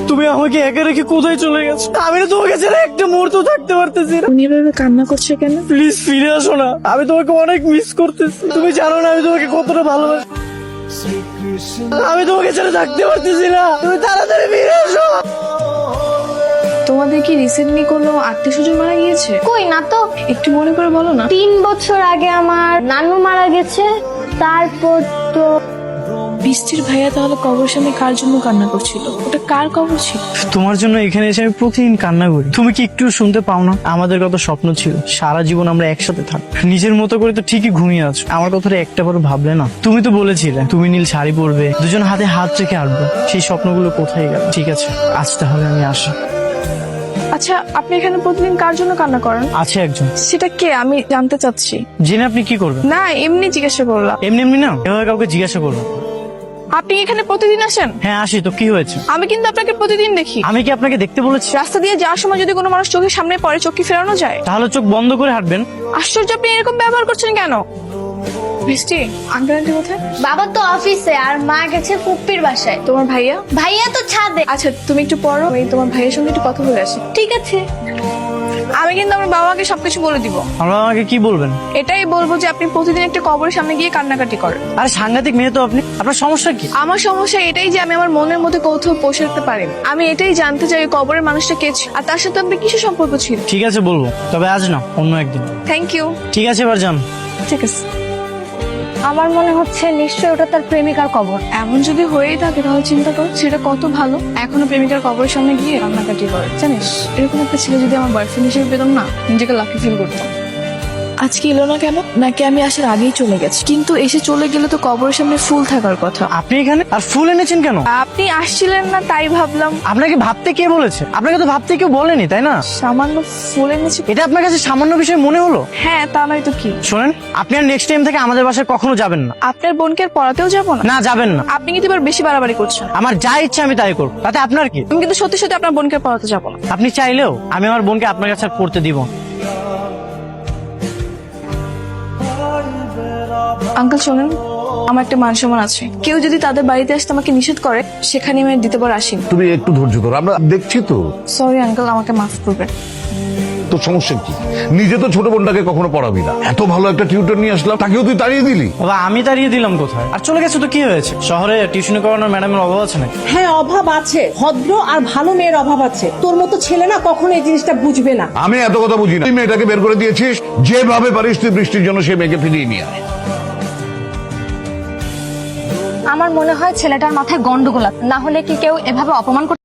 তুমি আমাকে একা রেখে কোথায় চলে গেছো? আমি না তোমাকে ছাড়া একটা মুহূর্ত থাকতে পারতেছি না। উনি এভাবে কান্না করছে কেন? প্লিজ ফিরে আসো না, আমি তোমাকে অনেক মিস করতেছি। তুমি জানো না আমি তোমাকে কতটা ভালোবাসি। আমি তোমাকে ছাড়া থাকতে পারতেছি না, তুমি তাড়াতাড়ি ফিরে আসো। তোমাদের কি রিসেন্টলি কোনো আত্মীয় স্বজন মারা গিয়েছে? কই না তো। একটু মনে করে বলো না। 3 বছর আগে আমার নানু মারা গেছে। তারপর তো বৃষ্টির ভাইয়া তাহলে কবর সামনে কার জন্য কান্না করছিল? ওটা কার কবর ছিল? তোমার জন্য এখানে এসে আমি প্রতিদিন কান্না করি। তুমি কি একটু শুনতে পাও না? আমাদের কত স্বপ্ন ছিল, সারা জীবন আমরা একসাথে থাক। নিজের মতো করে তো ঠিকই ঘুমিয়ে আছো, আমার কথাটা একটাবারও ভাবলে না? তুমি তো বলেছিলে তুমি নীল শাড়ি পরবে, দুজন হাতে হাত রেখে আসবো। সেই স্বপ্নগুলো কোথায় গেল? ঠিক আছে, আজ তাহলে আমি আসি। আচ্ছা, আপনি এখানে প্রতিদিন কার জন্য কান্না করেন? আছে একজন। সেটা কে আমি জানতে চাচ্ছি। জেনে আপনি কি করবেন? না, এমনি জিজ্ঞাসা করলাম। এমনি এমনি না, এভাবে কাউকে জিজ্ঞাসা করবো? আপনি এখানে প্রতিদিন আসেন? হ্যাঁ আসি তো, কি হয়েছে? আমি কিন্তু আপনাকে প্রতিদিন দেখি। আমি কি আপনাকে দেখতে বলেছি? রাস্তা দিয়ে যাওয়ার সময় যদি কোনো মানুষ চোখের সামনে পড়ে, চোখ কি ফেরানো যায়? তাহলে চোখ বন্ধ করে হাঁটবেন। আশ্চর্য, আপনি এরকম ব্যবহার করছেন কেন? বৃষ্টি, আঙ্কেল আন্টি কোথায়? বাবা তো অফিসে আর মা গেছে ফুপ্পির বাসায়। তোমার ভাইয়া? ভাইয়া তো ছাদে। আচ্ছা, তুমি একটু পড়ো, আমি তোমার ভাইয়ের সঙ্গে একটু কথা বলে আসি। ঠিক আছে। আমি কিন্তু আমার বাবাকে সবকিছু বলে দিব। আমরা আমাকে কি বলবেন? এটাই বলবো যে আপনি প্রতিদিন একটা কবরের সামনে গিয়ে কান্নাকাটি করেন। আরে সাংঘাতিক মেয়ে তো আপনি, আপনার সমস্যা কি? আমার সমস্যা এটাই যে আমি আমার মনের মধ্যে কোথাও পৌঁছে রাখতে পারি না। আমি এটাই জানতে চাই ওই কবরের মানুষটা কে ছিল, আর তার সাথে আপনার কিছু সম্পর্ক ছিল। ঠিক আছে বলবো, তবে আজ না, অন্য একদিন। Thank you. ঠিক আছে এবার যান। ঠিক আছে। আমার মনে হচ্ছে নিশ্চয়ই ওটা তার প্রেমিকার কবর। এমন যদি হয়েই থাকে তাহলে চিন্তা কর, সেটা কত ভালো। এখনো প্রেমিকার কবরের সামনে গিয়ে কান্নাকাটি করে। জানিস, এরকম একটা ছেলে যদি আমার বয়ফ্রেন্ড হিসেবে পেতাম না, নিজেকে লাকি ফিল করতাম। আজকে এলো না কেন? নাকি আমি আসার আগেই চলে গেছি? কিন্তু এসে চলে গেলে তো কবরের সামনে ফুল থাকার কথা। আপনি এখানে আর ফুল এনেছেন কেন? আপনি আসছিলেন না তাই ভাবলাম। আপনাকে ভাবতে কে বলেছে? আপনাকে তো ভাবতে কেউ বলেনি, তাই না? সামান্য ফুল এনেছি। এটা আপনার কাছে সামান্য বিষয় মনে হলো? হ্যাঁ, তা নয় তো কি। শোনেন, আপনি আর নেক্সট টাইম থেকে আমাদের বাসায় কখনো যাবেন না। আপনার বোনকে আর পড়াতেও যাবো না? না, যাবেন না। আপনি কিন্তু এবার বেশি বাড়াবাড়ি করছেন। আমার যা ইচ্ছা আমি তাই করবো, তাতে আপনার কি? আমি কিন্তু সত্যি সত্যি আপনার বোনকে আর পড়াতে যাবো না। আপনি চাইলেও আমি আমার বোনকে আপনার কাছে আর পড়তে দিব না। আঙ্কেল শোনেন, আমার একটা মান সম্মান আছে। কেউ যদি তাদের বাড়িতে আসতে আমাকে নিষেধ করে, সেখানে আমি দিতে পার আসিনি। তুমি একটু ধৈর্য ধরো, আমরা দেখছি তো। সরি আঙ্কেল, আমাকে মাফ করবেন। তোর সমস্যা কি? নিজে তো ছোট বোনটাকে কখনো পড়াবি না, এত ভালো একটা টিউটর নিয়ে আসলাম, তাকেও তুই তাড়িয়ে দিলি। বাবা, আমি তাড়িয়ে দিলাম কোথায়? আর চলে গেছে তো কি হয়েছে? শহরে টিউশনি করানোর ম্যাডামের অভাব আছে নাকি? হ্যাঁ, অভাব আছে। ভদ্র আর ভালো মেয়ের অভাব আছে। তোর মতো ছেলে না কখনো এই জিনিসটা বুঝবে না। আমি এত কথা বুঝি না। তুই মেয়েটাকে বের করে দিয়েছিস, যেভাবে পারিস তুই বৃষ্টির জন্য সে মেয়েকে ফিরিয়ে নিয়ে আয়। আমার মনে হয় ছেলেটার মাথায় গন্ডগোল আছে, না হলে কি কেউ এভাবে অপমান করতে